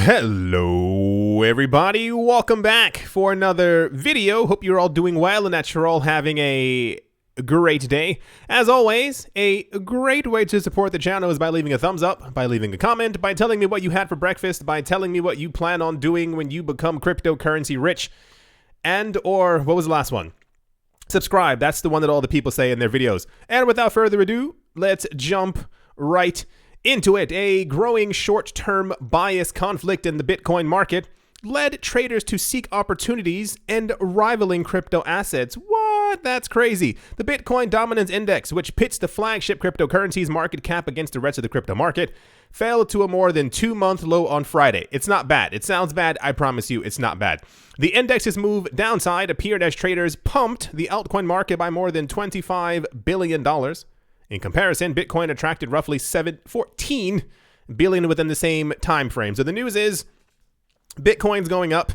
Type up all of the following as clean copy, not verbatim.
Hello everybody, welcome back for another video. Hope you're all doing well and that you're all having a great day. As always, a great way to support the channel is by leaving a thumbs up, by leaving a comment, by telling me what you had for breakfast, by telling me what you plan on doing when you become cryptocurrency rich, and or what was the last one? Subscribe. That's the one that all the people say in their videos. And without further ado, let's jump right into it. A growing short-term bias conflict in the Bitcoin market led traders to seek opportunities and rivaling crypto assets. What? That's crazy. The Bitcoin Dominance Index, which pits the flagship cryptocurrency's market cap against the rest of the crypto market, fell to a more than 2-month low on Friday. It's not bad. It sounds bad. I promise you it's not bad. The index's move downside appeared as traders pumped the altcoin market by more than $25 billion. In comparison, Bitcoin attracted roughly $14 billion within the same time frame. So the news is Bitcoin's going up,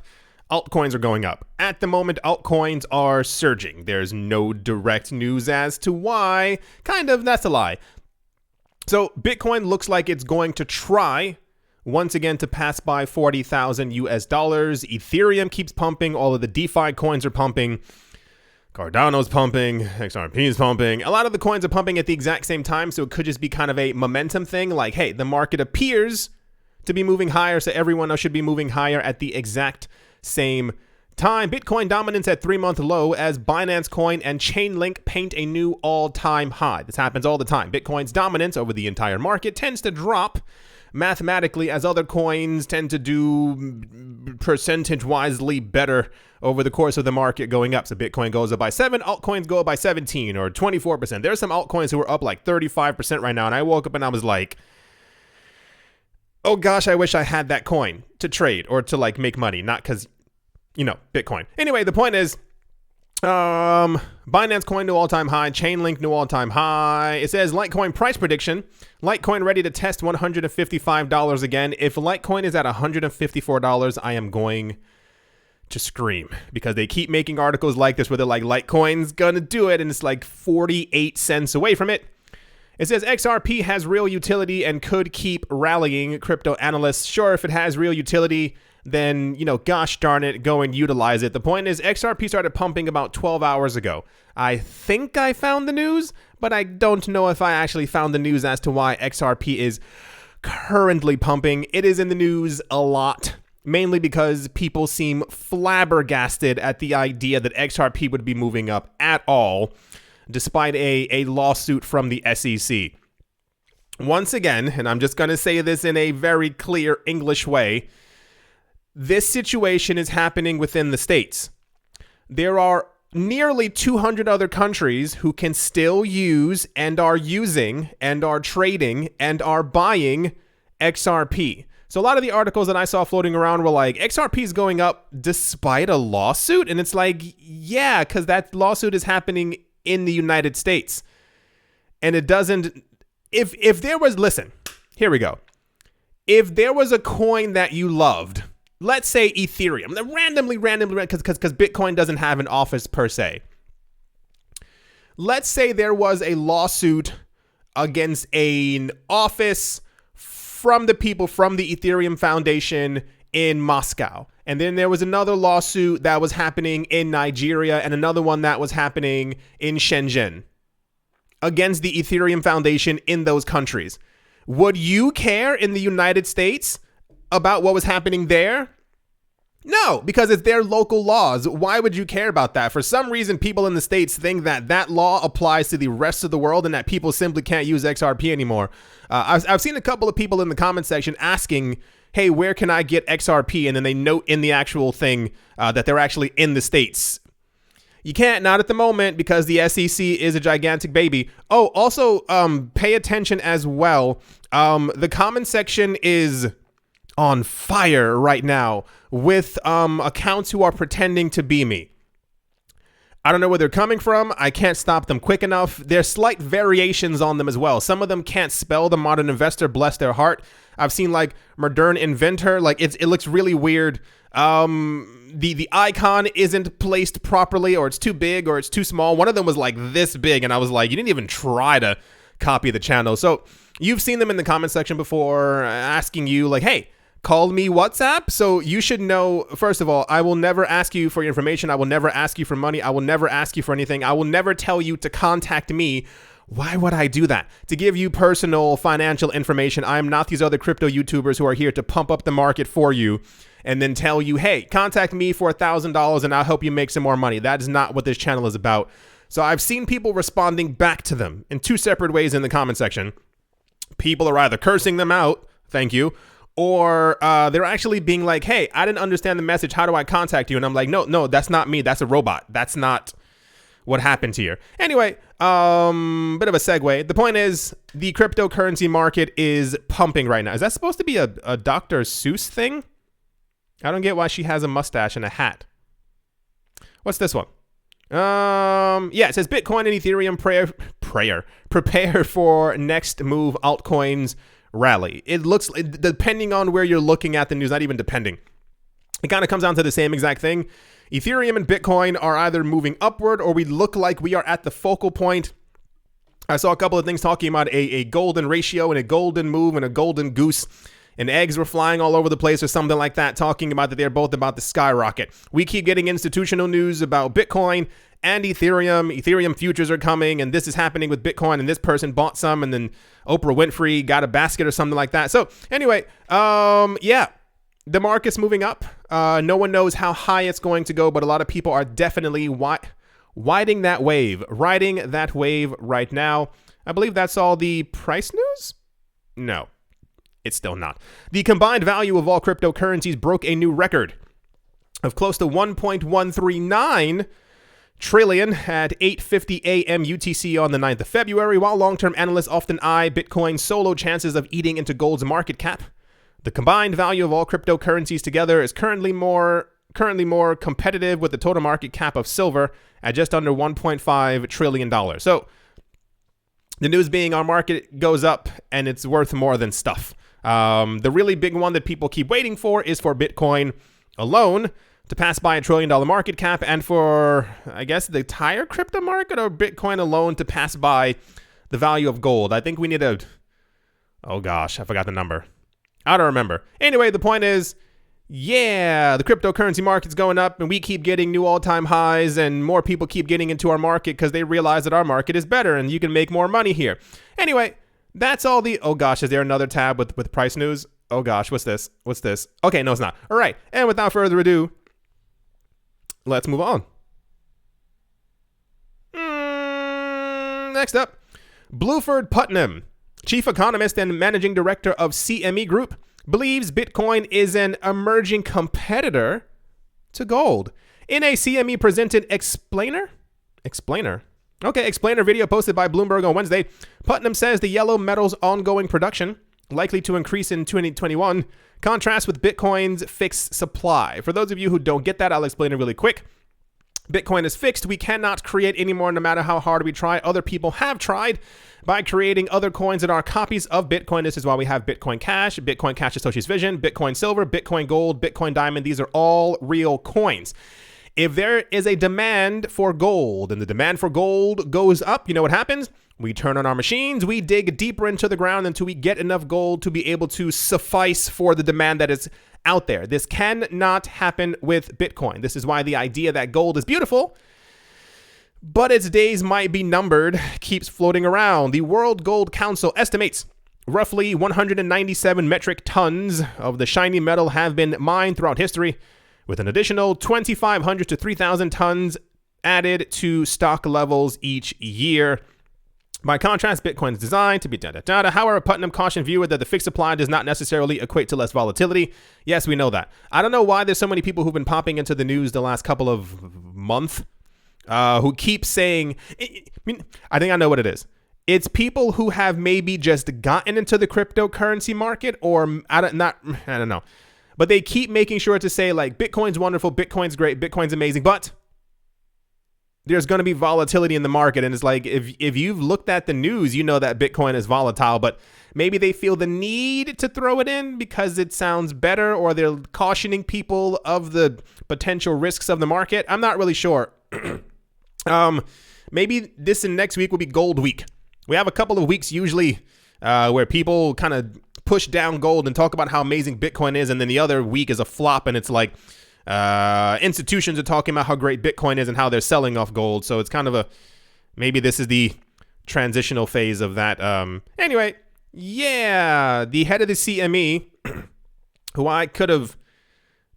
altcoins are going up. At the moment, altcoins are surging. There's no direct news as to why. Kind of, that's a lie. So Bitcoin looks like it's going to try once again to pass by 40,000 US dollars. Ethereum keeps pumping. All of the DeFi coins are pumping. Cardano's pumping, XRP is pumping. A lot of the coins are pumping at the exact same time, so it could just be kind of a momentum thing. Like, hey, the market appears to be moving higher, so everyone else should be moving higher at the exact same time. Bitcoin dominance at 3-month low as Binance Coin and Chainlink paint a new all-time high. This happens all the time. Bitcoin's dominance over the entire market tends to drop mathematically as other coins tend to do percentage-wisely better over the course of the market going up. So Bitcoin goes up by 7, altcoins go up by 17 or 24%. There's some altcoins who are up like 35% right now, and I woke up and I was like, oh gosh, I wish I had that coin to trade or to like make money, not because, you know, Bitcoin. Anyway, the point is, Binance Coin new all-time high, Chainlink new all-time high. It says Litecoin price prediction. Litecoin ready to test $155 again. If Litecoin is at $154, I am going to scream because they keep making articles like this where they're like, Litecoin's gonna do it, and it's like 48 cents away from it. It says XRP has real utility and could keep rallying. Crypto analysts, sure, if it has real utility, then, you know, gosh darn it, go and utilize it. The point is, XRP started pumping about 12 hours ago. I think I found the news, but I don't know if I actually found the news as to why XRP is currently pumping. It is in the news a lot, mainly because people seem flabbergasted at the idea that XRP would be moving up at all, despite a lawsuit from the SEC. Once again, and I'm just going to say this in a very clear English way, this situation is happening within the states. There are nearly 200 other countries who can still use and are using and are trading and are buying XRP. So a lot of the articles that I saw floating around were like, XRP is going up despite a lawsuit. And it's like, yeah, because that lawsuit is happening in the United States. And it doesn't, if there was, listen, here we go. If there was a coin that you loved, let's say Ethereum, randomly, because Bitcoin doesn't have an office per se. Let's say there was a lawsuit against an office from the people from the Ethereum Foundation in Moscow. And then there was another lawsuit that was happening in Nigeria and another one that was happening in Shenzhen against the Ethereum Foundation in those countries. Would you care in the United States about what was happening there? No, because it's their local laws. Why would you care about that? For some reason, people in the States think that that law applies to the rest of the world and that people simply can't use XRP anymore. I've seen a couple of people in the comment section asking, hey, where can I get XRP? And then they note in the actual thing that they're actually in the States. You can't, not at the moment, because the SEC is a gigantic baby. Oh, also, pay attention as well. The comment section is on fire right now with accounts who are pretending to be me. I don't know where they're coming from. I can't stop them quick enough. There's slight variations on them as well. Some of them can't spell the modern investor, bless their heart. I've seen like modern inventor, like it looks really weird. The icon isn't placed properly, or it's too big, or it's too small. One of them was like this big, and I was like, you didn't even try to copy the channel. So you've seen them in the comment section before asking you like, hey, called me WhatsApp. So you should know, first of all, I will never ask you for your information. I will never ask you for money. I will never ask you for anything. I will never tell you to contact me. Why would I do that? To give you personal financial information. I am not these other crypto YouTubers who are here to pump up the market for you and then tell you, hey, contact me for $1,000 and I'll help you make some more money. That is not what this channel is about. So I've seen people responding back to them in two separate ways in the comment section. People are either cursing them out, thank you, or they're actually being like, hey, I didn't understand the message. How do I contact you? And I'm like, no, that's not me. That's a robot. That's not what happened here. Anyway, bit of a segue. The point is the cryptocurrency market is pumping right now. Is that supposed to be a Dr. Seuss thing? I don't get why she has a mustache and a hat. What's this one? Yeah, it says Bitcoin and Ethereum prepare for next move altcoins rally. It looks, depending on where you're looking at the news, not even depending. It kind of comes down to the same exact thing. Ethereum and Bitcoin are either moving upward or we look like we are at the focal point. I saw a couple of things talking about a golden ratio and a golden move and a golden goose, and eggs were flying all over the place or something like that, talking about that they're both about to skyrocket. We keep getting institutional news about Bitcoin and Ethereum. Ethereum futures are coming, and this is happening with Bitcoin, and this person bought some, and then Oprah Winfrey got a basket or something like that. So anyway, yeah, the market's moving up. No one knows how high it's going to go, but a lot of people are definitely riding that wave right now. I believe that's all the price news? No. It's still not. The combined value of all cryptocurrencies broke a new record of close to 1.139 trillion at 8:50 a.m. UTC on the 9th of February, while long-term analysts often eye Bitcoin's solo chances of eating into gold's market cap. The combined value of all cryptocurrencies together is currently more competitive with the total market cap of silver at just under $1.5 trillion. So the news being our market goes up and it's worth more than stuff. The really big one that people keep waiting for is for Bitcoin alone to pass by $1 trillion market cap, and for, I guess, the entire crypto market, or Bitcoin alone to pass by the value of gold. I think we need oh gosh, I forgot the number. I don't remember. Anyway, the point is, yeah, the cryptocurrency market's going up and we keep getting new all-time highs, and more people keep getting into our market because they realize that our market is better and you can make more money here. Anyway, that's all the, oh gosh, is there another tab with price news? Oh gosh, what's this? Okay, no, it's not. All right, and without further ado, let's move on. Next up, Bluford Putnam, chief economist and managing director of CME Group, believes Bitcoin is an emerging competitor to gold. In a CME presented explainer video posted by Bloomberg on Wednesday, Putnam says the yellow metal's ongoing production, likely to increase in 2021, contrasts with Bitcoin's fixed supply. For those of you who don't get that, I'll explain it really quick. Bitcoin is fixed. We cannot create anymore no matter how hard we try. Other people have tried by creating other coins that are copies of Bitcoin. This is why we have Bitcoin Cash, Bitcoin Cash Satoshi's Vision, Bitcoin Silver, Bitcoin Gold, Bitcoin Diamond. These are all real coins. If there is a demand for gold and the demand for gold goes up, you know what happens? We turn on our machines, we dig deeper into the ground until we get enough gold to be able to suffice for the demand that is out there. This cannot happen with Bitcoin. This is why the idea that gold is beautiful, but its days might be numbered, keeps floating around. The World Gold Council estimates roughly 197 metric tons of the shiny metal have been mined throughout history, with an additional 2,500 to 3,000 tons added to stock levels each year. By contrast, Bitcoin is designed to be da-da-da-da. However, Putnam cautioned viewers that the fixed supply does not necessarily equate to less volatility. Yes, we know that. I don't know why there's so many people who've been popping into the news the last couple of months who keep saying, I think I know what it is. It's people who have maybe just gotten into the cryptocurrency market, or I don't know. But they keep making sure to say, like, Bitcoin's wonderful, Bitcoin's great, Bitcoin's amazing, but there's going to be volatility in the market. And it's like, if you've looked at the news, you know that Bitcoin is volatile, but maybe they feel the need to throw it in because it sounds better, or they're cautioning people of the potential risks of the market. I'm not really sure. Maybe this and next week will be gold week. We have a couple of weeks usually where people kind of push down gold and talk about how amazing Bitcoin is, and then the other week is a flop, and it's like institutions are talking about how great Bitcoin is and how they're selling off gold. So it's kind of maybe this is the transitional phase of that. Anyway, yeah, the head of the CME, who I could have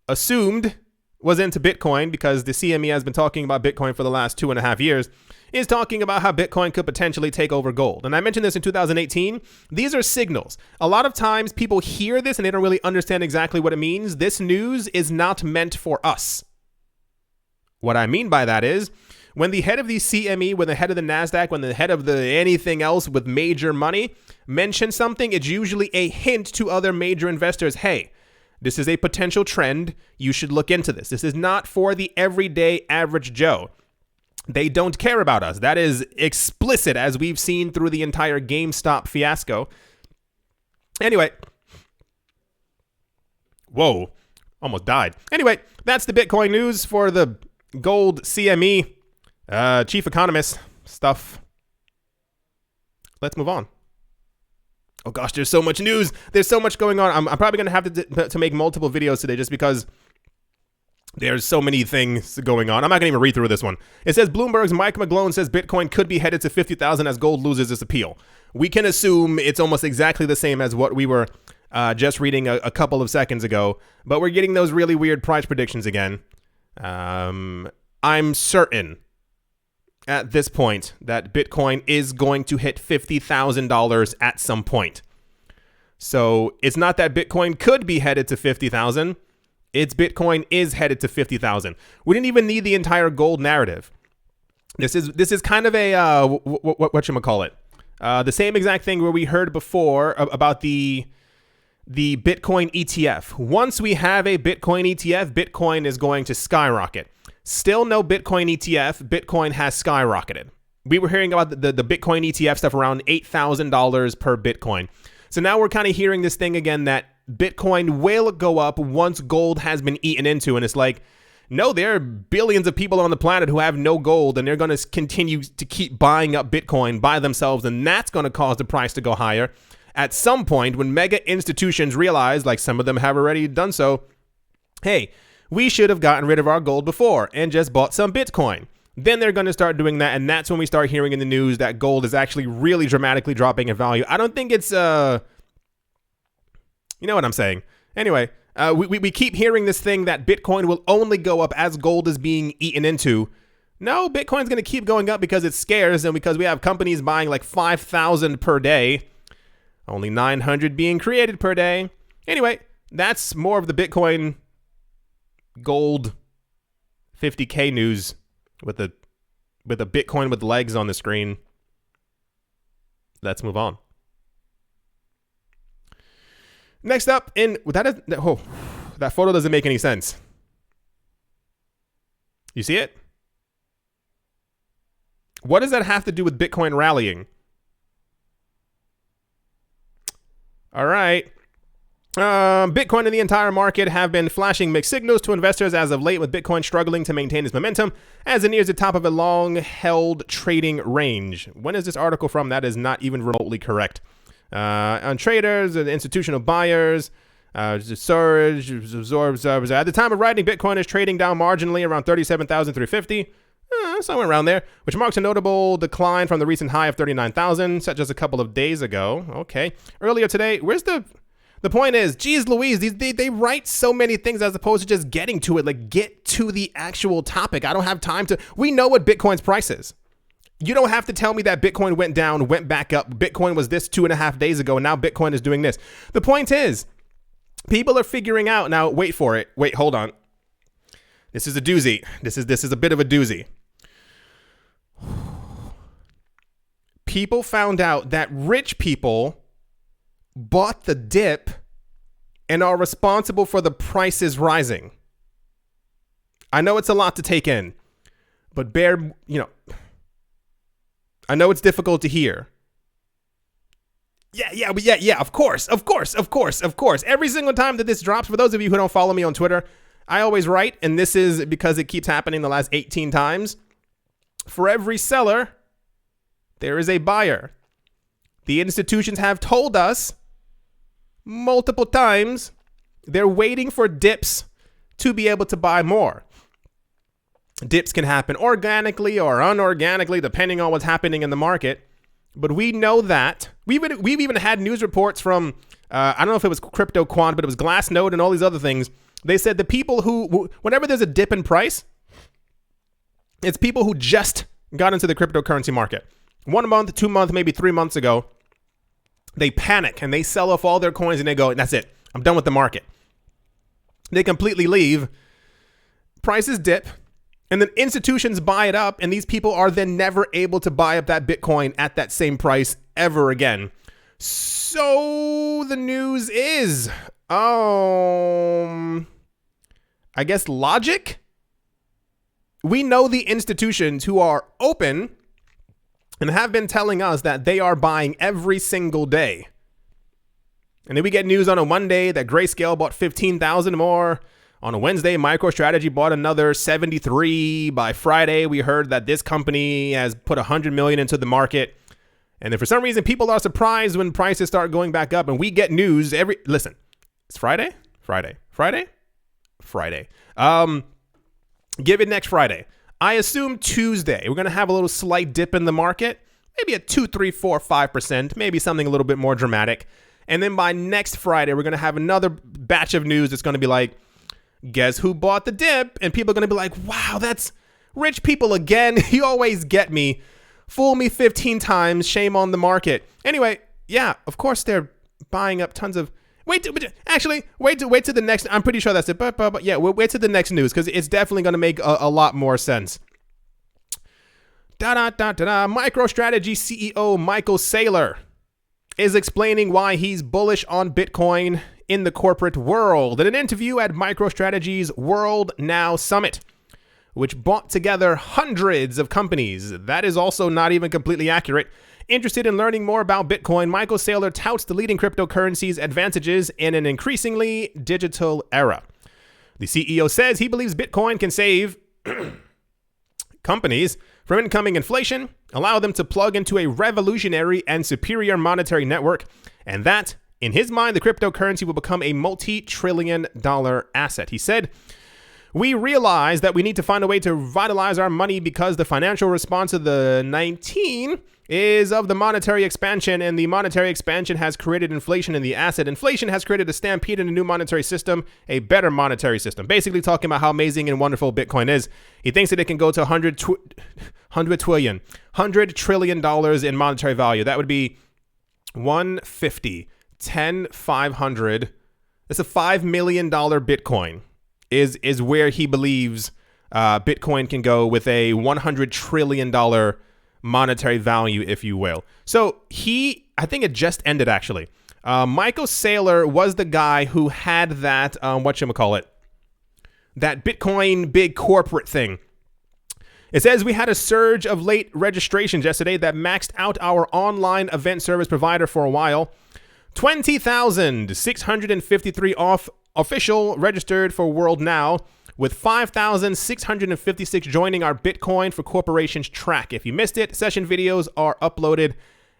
assumed was into Bitcoin because the CME has been talking about Bitcoin for the last 2.5 years, is talking about how Bitcoin could potentially take over gold. And I mentioned this in 2018. These are signals. A lot of times people hear this and they don't really understand exactly what it means. This news is not meant for us. What I mean by that is when the head of the CME, when the head of the NASDAQ, when the head of the anything else with major money mentions something, it's usually a hint to other major investors. Hey, this is a potential trend. You should look into this. This is not for the everyday average Joe. They don't care about us. That is explicit, as we've seen through the entire GameStop fiasco. Anyway. Whoa. Almost died. Anyway, that's the Bitcoin news for the gold CME chief economist stuff. Let's move on. Oh gosh, there's so much news. There's so much going on. I'm probably going to have to make multiple videos today just because there's so many things going on. I'm not going to even read through this one. It says Bloomberg's Mike McGlone says Bitcoin could be headed to 50,000 as gold loses its appeal. We can assume it's almost exactly the same as what we were just reading a couple of seconds ago, but we're getting those really weird price predictions again. I'm certain at this point that Bitcoin is going to hit $50,000 at some point. So it's not that Bitcoin could be headed to 50,000. It's Bitcoin is headed to 50,000. We didn't even need the entire gold narrative. This is kind of a whatchamacallit. The same exact thing where we heard before about the Bitcoin ETF. Once we have a Bitcoin ETF, Bitcoin is going to skyrocket. Still no Bitcoin ETF. Bitcoin has skyrocketed. We were hearing about the Bitcoin ETF stuff around $8,000 per Bitcoin. So now we're kind of hearing this thing again that Bitcoin will go up once gold has been eaten into. And it's like, no, there are billions of people on the planet who have no gold, and they're going to continue to keep buying up Bitcoin by themselves. And that's going to cause the price to go higher. At some point, when mega institutions realize, like some of them have already done so, hey, we should have gotten rid of our gold before and just bought some Bitcoin. Then they're going to start doing that. And that's when we start hearing in the news that gold is actually really dramatically dropping in value. I don't think it's, you know what I'm saying. Anyway, we keep hearing this thing that Bitcoin will only go up as gold is being eaten into. No, Bitcoin's going to keep going up because it's scarce and because we have companies buying like 5,000 per day. Only 900 being created per day. Anyway, that's more of the Bitcoin gold 50K news with a Bitcoin with legs on the screen. Let's move on. Next up, that photo doesn't make any sense. You see it? What does that have to do with Bitcoin rallying? All right. Bitcoin and the entire market have been flashing mixed signals to investors as of late, with Bitcoin struggling to maintain its momentum as it nears the top of a long-held trading range. When is this article from? That is not even remotely correct. On traders and institutional buyers, surge absorbs. At the time of writing, Bitcoin is trading down marginally around 37,350, somewhere around there, which marks a notable decline from the recent high of 39,000, such as a couple of days ago. Okay, earlier today, where's the point is, geez Louise, they write so many things as opposed to just getting to it. Like, get to the actual topic. I don't have time to. We know what Bitcoin's price is. You don't have to tell me that Bitcoin went down, went back up. Bitcoin was this 2.5 days ago, and now Bitcoin is doing this. The point is, people are figuring out now. Wait for it. Wait, hold on. This is a doozy. This is a bit of a doozy. People found out that rich people bought the dip and are responsible for the prices rising. I know it's a lot to take in, but I know it's difficult to hear. Yeah, of course. Every single time that this drops, for those of you who don't follow me on Twitter, I always write, and this is because it keeps happening the last 18 times. For every seller, there is a buyer. The institutions have told us multiple times. They're waiting for dips to be able to buy more. Dips can happen organically or unorganically, depending on what's happening in the market. But we know that. We've even had news reports from, I don't know if it was Crypto Quant, but it was Glassnode and all these other things. They said the people who, whenever there's a dip in price, it's people who just got into the cryptocurrency market. 1 month, 2 months, maybe 3 months ago, they panic and they sell off all their coins and they go, that's it. I'm done with the market. They completely leave. Prices dip. And then institutions buy it up, and these people are then never able to buy up that Bitcoin at that same price ever again. So the news is, I guess logic? We know the institutions who are open and have been telling us that they are buying every single day. And then we get news on a Monday that Grayscale bought 15,000 more. On a Wednesday, MicroStrategy bought another 73. By Friday, we heard that this company has put 100 million into the market. And then for some reason, people are surprised when prices start going back up. And we get news listen, it's Friday. Give it next Friday. I assume Tuesday, we're going to have a little slight dip in the market. Maybe a 2, 3, 4, 5%. Maybe something a little bit more dramatic. And then by next Friday, we're going to have another batch of news that's going to be like, guess who bought the dip? And people are going to be like, wow, that's rich people again. You always get me. Fool me 15 times. Shame on the market. Anyway, yeah, of course they're buying up tons of... Wait to the next... I'm pretty sure that's it. But yeah, we'll wait to the next news because it's definitely going to make a lot more sense. MicroStrategy CEO Michael Saylor is explaining why he's bullish on Bitcoin in the corporate world in an interview at MicroStrategy's World Now Summit, which brought together hundreds of companies. That is also not even completely accurate. Interested in learning more about Bitcoin, Michael Saylor touts the leading cryptocurrency's advantages in an increasingly digital era. The CEO says he believes Bitcoin can save companies from incoming inflation, allow them to plug into a revolutionary and superior monetary network, and that, in his mind, the cryptocurrency will become a multi-trillion-dollar asset. He said, we realize that we need to find a way to revitalize our money because the financial response to the 19 is of the monetary expansion, and the monetary expansion has created inflation in the asset. Inflation has created a stampede in a new monetary system, a better monetary system. Basically talking about how amazing and wonderful Bitcoin is. He thinks that it can go to $100 trillion in monetary value. That would be 150, 10, 500. That's a $5 million Bitcoin is where he believes Bitcoin can go with a $100 trillion monetary value, if you will. So I think it just ended actually. Michael Saylor was the guy who had that, that Bitcoin big corporate thing. It says we had a surge of late registrations yesterday that maxed out our online event service provider for a while. 20,653 official registered for World Now, with 5,656 joining our Bitcoin for Corporations track. If you missed it, session videos are uploaded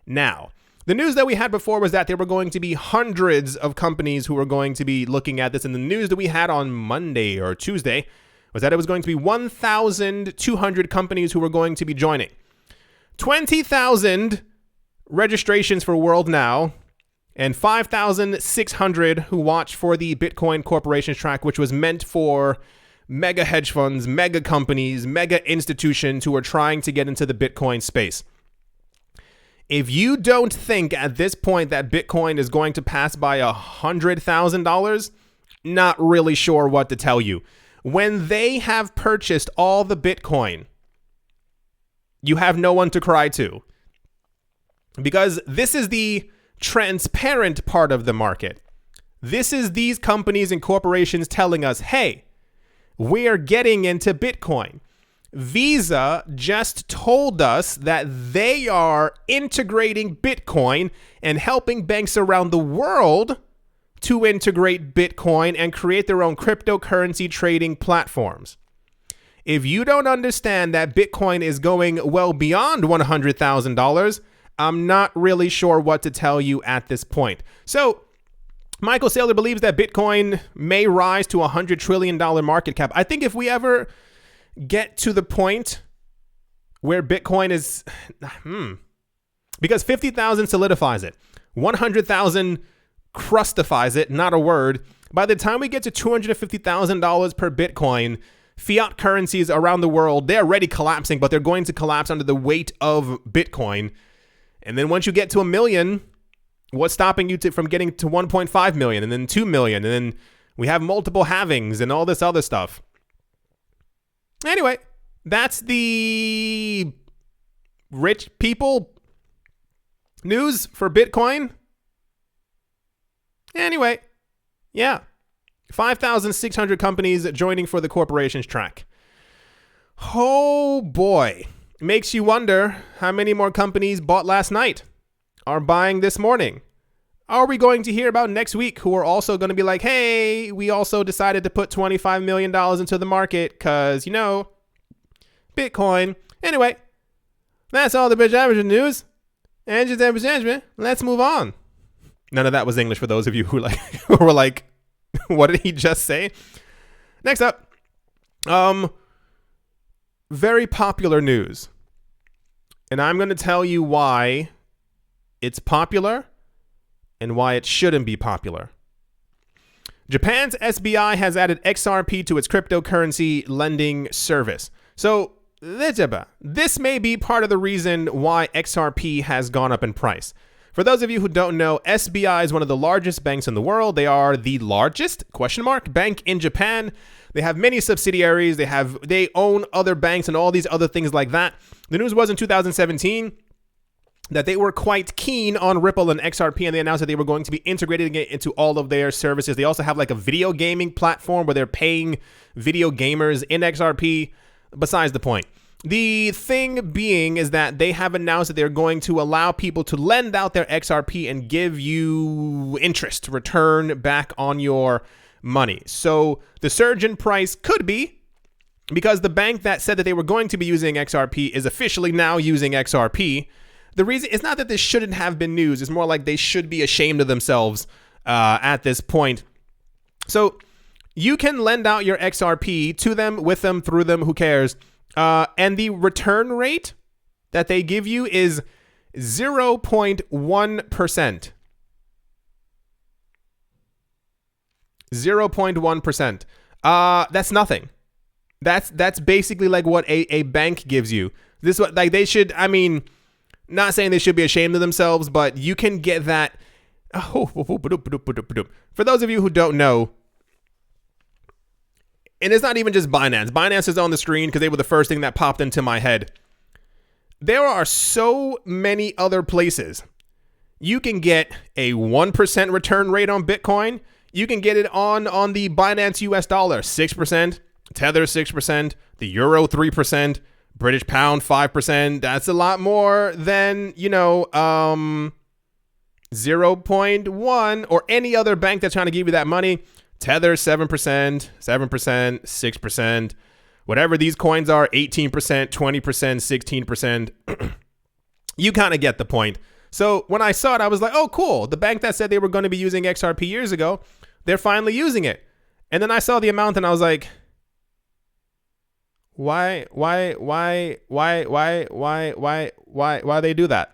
now. The news that we had before was that there were going to be hundreds of companies who were going to be looking at this. And the news that we had on Monday or Tuesday was that it was going to be 1,200 companies who were going to be joining. 20,000 registrations for World Now, and 5,600 who watched for the Bitcoin Corporations track, which was meant for mega hedge funds, mega companies, mega institutions who are trying to get into the Bitcoin space. If you don't think at this point that Bitcoin is going to pass by $100,000, not really sure what to tell you. When they have purchased all the Bitcoin, you have no one to cry to. Because this is the transparent part of the market. This is these companies and corporations telling us, hey, we're getting into Bitcoin. Visa just told us that they are integrating Bitcoin and helping banks around the world to integrate Bitcoin and create their own cryptocurrency trading platforms. If you don't understand that Bitcoin is going well beyond $100,000, I'm not really sure what to tell you at this point. So Michael Saylor believes that Bitcoin may rise to $100 trillion market cap. I think if we ever get to the point where Bitcoin is, because 50,000 solidifies it, 100,000 crustifies it, not a word. By the time we get to $250,000 per Bitcoin, fiat currencies around the world, they're already collapsing, but they're going to collapse under the weight of Bitcoin. And then once you get to $1 million, what's stopping you from getting to 1.5 million and then 2 million? And then we have multiple halvings and all this other stuff. Anyway, that's the rich people news for Bitcoin. Anyway, yeah. 5,600 companies joining for the corporations track. Oh boy. Makes you wonder how many more companies bought last night are buying this morning. Are we going to hear about next week who are also going to be like, hey, we also decided to put $25 million into the market because, Bitcoin. Anyway, that's all the bitch average news. And just management. Let's move on. None of that was English for those of you who were like, what did he just say? Next up, very popular news. And I'm going to tell you why it's popular and why it shouldn't be popular. Japan's SBI has added XRP to its cryptocurrency lending service. So this may be part of the reason why XRP has gone up in price. For those of you who don't know, SBI is one of the largest banks in the world. They are the largest bank in Japan. They have many subsidiaries. They own other banks and all these other things like that. The news was in 2017 that they were quite keen on Ripple and XRP, and they announced that they were going to be integrating it into all of their services. They also have like a video gaming platform where they're paying video gamers in XRP. Besides the point. The thing being is that they have announced that they're going to allow people to lend out their XRP and give you interest, return back on your money. So the surge in price could be because the bank that said that they were going to be using XRP is officially now using XRP. The reason it's not that this shouldn't have been news. It's more like they should be ashamed of themselves at this point. So you can lend out your XRP to them, with them, through them, who cares? And the return rate that they give you is 0.1%. 0.1%. That's nothing. That's basically like what a bank gives you. This what like they should. I mean, not saying they should be ashamed of themselves, but you can get that. For those of you who don't know. And it's not even just Binance. Binance is on the screen because they were the first thing that popped into my head. There are so many other places. You can get a 1% return rate on Bitcoin. You can get it on the Binance US dollar, 6%, Tether 6%, the Euro 3%, British Pound 5%. That's a lot more than, 0.1 or any other bank that's trying to give you that money. Tether 7%, 6%, whatever these coins are, 18%, 20%, 16%. You kind of get the point. So when I saw it, I was like, oh, cool. The bank that said they were going to be using XRP years ago, they're finally using it. And then I saw the amount and I was like, why they do that?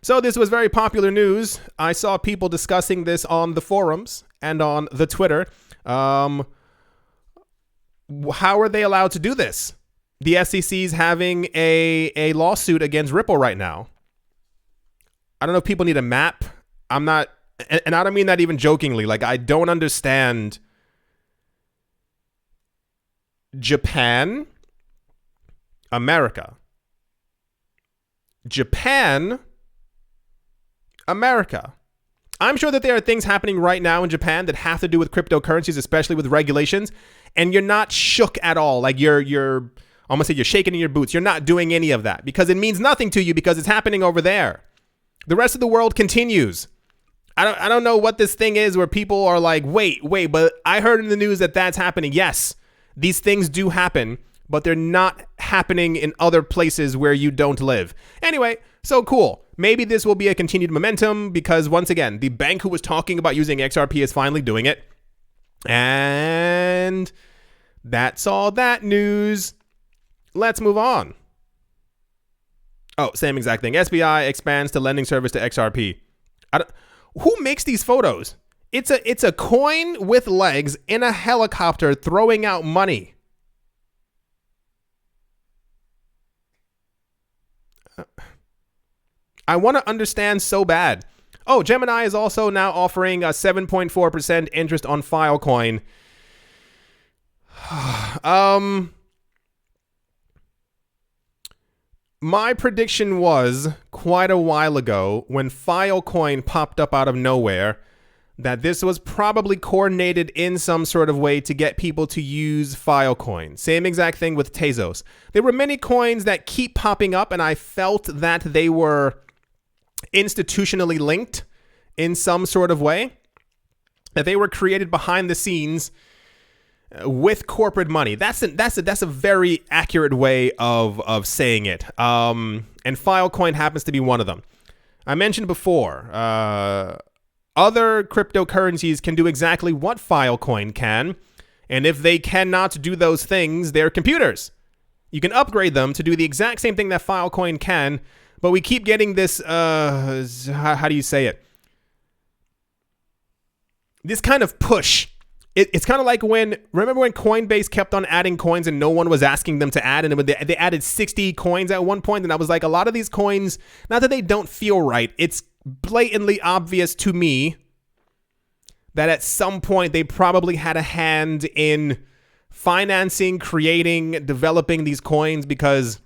So this was very popular news. I saw people discussing this on the forums and on the Twitter. How are they allowed to do this? The SEC's having a lawsuit against Ripple right now. I don't know if people need a map. I'm not, and I don't mean that even jokingly. Like, I don't understand Japan, America. Japan, America. I'm sure that there are things happening right now in Japan that have to do with cryptocurrencies, especially with regulations, and you're not shook at all. Like you're I'm gonna say you're shaking in your boots. You're not doing any of that because it means nothing to you because it's happening over there. The rest of the world continues. I don't know what this thing is where people are like, wait, but I heard in the news that that's happening. Yes, these things do happen, but they're not happening in other places where you don't live. Anyway, so cool. maybe this will be a continued momentum because, once again, the bank who was talking about using XRP is finally doing it. And that's all that news. Let's move on. Oh, same exact thing. SBI expands to lending service to XRP. Who makes these photos? It's a coin with legs in a helicopter throwing out money. I want to understand so bad. Oh, Gemini is also now offering a 7.4% interest on Filecoin. My prediction was quite a while ago when Filecoin popped up out of nowhere that this was probably coordinated in some sort of way to get people to use Filecoin. Same exact thing with Tezos. There were many coins that keep popping up, and I felt that they were institutionally linked in some sort of way, that they were created behind the scenes with corporate money. That's a very accurate way of saying it. And Filecoin happens to be one of them. I mentioned before, other cryptocurrencies can do exactly what Filecoin can, and if they cannot do those things, they're computers. You can upgrade them to do the exact same thing that Filecoin can, but we keep getting this, how do you say it? This kind of push. It's kind of like remember when Coinbase kept on adding coins and no one was asking them to add, and they added 60 coins at one point, and I was like, a lot of these coins, not that they don't feel right, it's blatantly obvious to me that at some point they probably had a hand in financing, creating, developing these coins because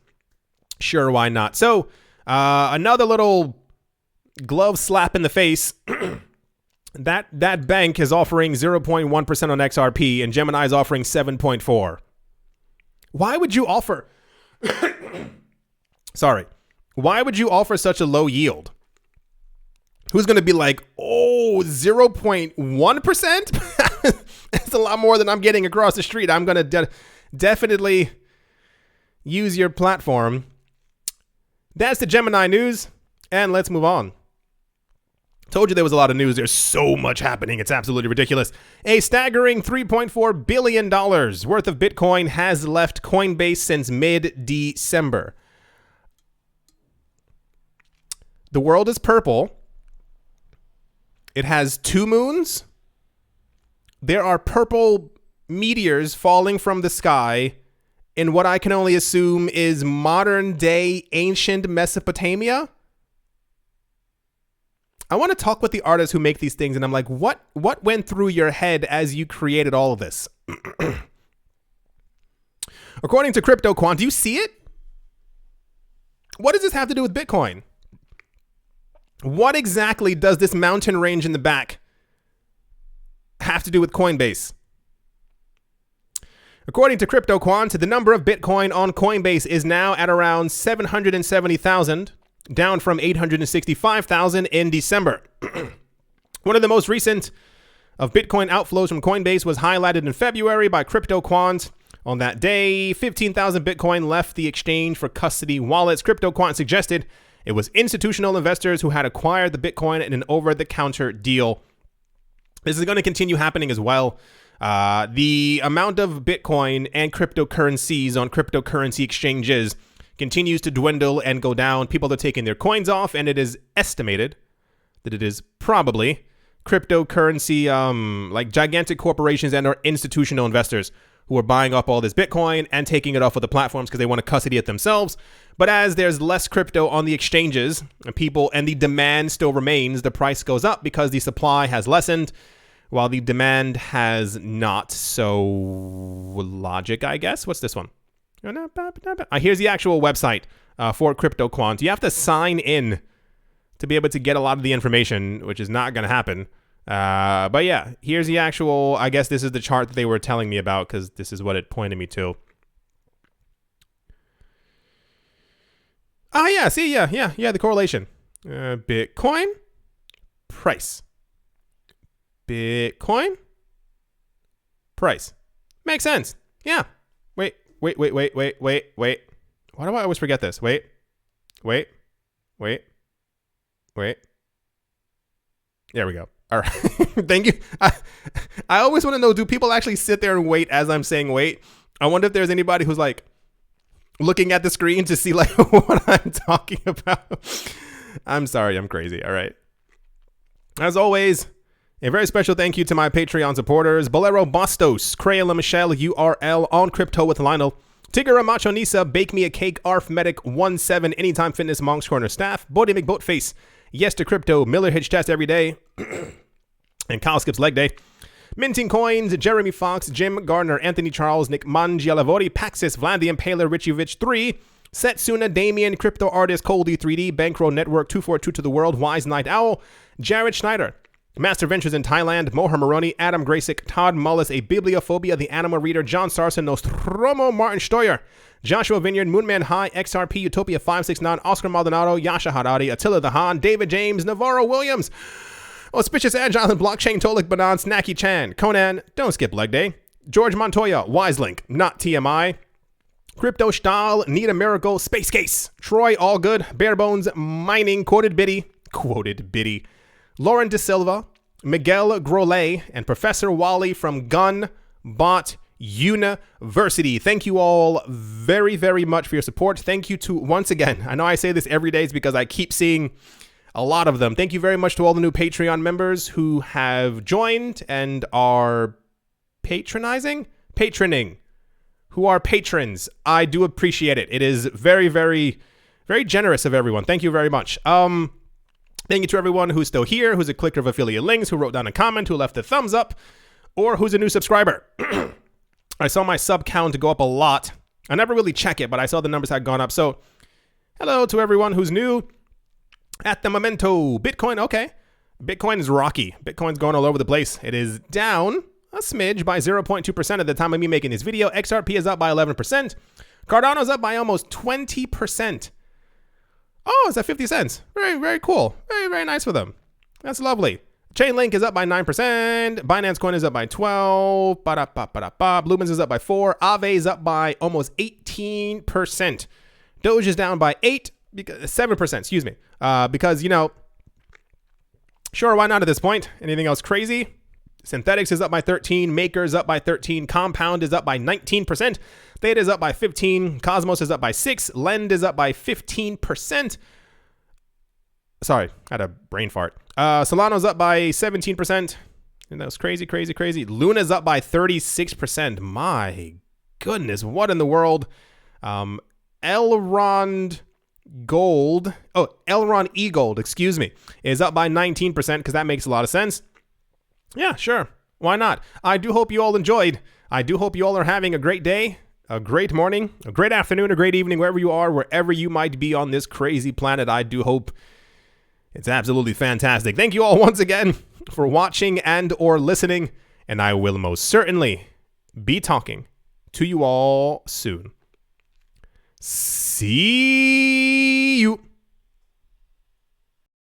sure, why not? So another little glove slap in the face. That bank is offering 0.1% on XRP and Gemini is offering 7.4. Why would you offer Why would you offer such a low yield? Who's going to be like, oh, 0.1%? That's a lot more than I'm getting across the street. I'm going to definitely use your platform. That's the Gemini news. And let's move on. Told you there was a lot of news. There's so much happening. It's absolutely ridiculous. A staggering $3.4 billion worth of Bitcoin has left Coinbase since mid-December. The world is purple. It has two moons. There are purple meteors falling from the sky in what I can only assume is modern day ancient Mesopotamia. I want to talk with the artists who make these things, and I'm like, what went through your head as you created all of this? According to CryptoQuant, do you see it? What does this have to do with Bitcoin? What exactly does this mountain range in the back have to do with Coinbase? According to CryptoQuant, the number of Bitcoin on Coinbase is now at around 770,000, down from 865,000 in December. One of the most recent of Bitcoin outflows from Coinbase was highlighted in February by CryptoQuant. On that day, 15,000 Bitcoin left the exchange for custody wallets. CryptoQuant suggested it was institutional investors who had acquired the Bitcoin in an over-the-counter deal. This is going to continue happening as well. The amount of Bitcoin and cryptocurrencies on cryptocurrency exchanges continues to dwindle and go down. People are taking their coins off, and it is estimated that it is probably cryptocurrency, like gigantic corporations and or institutional investors who are buying up all this Bitcoin and taking it off of the platforms because they want to custody it themselves. But as there's less crypto on the exchanges and the demand still remains, the price goes up because the supply has lessened while the demand has not. So logic, I guess. What's this one? Here's the actual website for CryptoQuant. You have to sign in to be able to get a lot of the information, which is not going to happen. But yeah, here's the actual, I guess this is the chart that they were telling me about because this is what it pointed me to. Ah, yeah, see, yeah, the correlation. Bitcoin price. Bitcoin price. Makes sense. Yeah. Wait. Why do I always forget this? Wait. Wait. There we go. All right. Thank you. I always want to know, do people actually sit there and wait as I'm saying wait? I wonder if there's anybody who's like looking at the screen to see like what I'm talking about. I'm sorry. I'm crazy. All right. As always, a very special thank you to my Patreon supporters: Bolero Bastos, Crayola Michelle, URL, On Crypto with Lionel, Tigger Macho Nisa, Bake Me a Cake, Arf Medic 17, Anytime Fitness, Monk's Corner Staff, Bodie McBoatface, Yes to Crypto, Miller Hitch Test Every Day, and Kyle Skips Leg Day, Minting Coins, Jeremy Fox, Jim Gardner, Anthony Charles, Nick Mangialavori, Paxis, Vlad the Impaler, Richie 3, Setsuna, Damien, Crypto Artist, Coldy 3D, Bankroll Network, 242 to the World, Wise Night Owl, Jared Schneider, Master Ventures in Thailand, Moher Moroni, Adam Graysick, Todd Mullis, A Bibliophobia, The Animal Reader, John Sarson, Nostromo, Martin Steuer, Joshua Vineyard, Moonman High, XRP, Utopia 569, Oscar Maldonado, Yasha Haddadi, Attila the Han, David James, Navarro Williams, Auspicious Agile and Blockchain, Tolik Banan, Snacky Chan, Conan, Don't Skip Leg Day, George Montoya, Wiselink, Not TMI, Crypto Stahl, Need a Miracle, Space Case, Troy Allgood, Barebones, Mining, Quoted Biddy, Lauren De Silva, Miguel Grolet, and Professor Wally from Gunbot University. Thank you all very, very much for your support. Thank you to, once again, I know I say this every day, it's because I keep seeing a lot of them. Thank you very much to all the new Patreon members who have joined and are patroning, who are patrons. I do appreciate it. It is very, very, very generous of everyone. Thank you very much. Thank you to everyone who's still here, who's a clicker of affiliate links, who wrote down a comment, who left a thumbs up, or who's a new subscriber. I saw my sub count go up a lot. I never really check it, but I saw the numbers had gone up. So hello to everyone who's new. At the momento, Bitcoin, okay. Bitcoin is rocky. Bitcoin's going all over the place. It is down a smidge by 0.2% at the time of me making this video. XRP is up by 11%. Cardano's up by almost 20%. Oh, it's at 50 cents. Very, very cool. Very, very nice for them. That's lovely. Chainlink is up by 9%. Binance Coin is up by 12. Lumens is up by 4. Aave is up by almost 18%. Doge is down by 7%, excuse me. Because, you know, sure, why not at this point? Anything else crazy? Synthetics is up by 13. Maker is up by 13. Compound is up by 19%. Theta is up by 15. Cosmos is up by 6. Lend is up by 15%. Sorry, I had a brain fart. Solano's up by 17%. And that was crazy, crazy, crazy. Luna's up by 36%. My goodness, what in the world? Elrond E-Gold, excuse me, is up by 19% because that makes a lot of sense. Yeah, sure. Why not? I do hope you all enjoyed. I do hope you all are having a great day, a great morning, a great afternoon, a great evening, wherever you are, wherever you might be on this crazy planet. I do hope it's absolutely fantastic. Thank you all once again for watching and or listening, and I will most certainly be talking to you all soon. See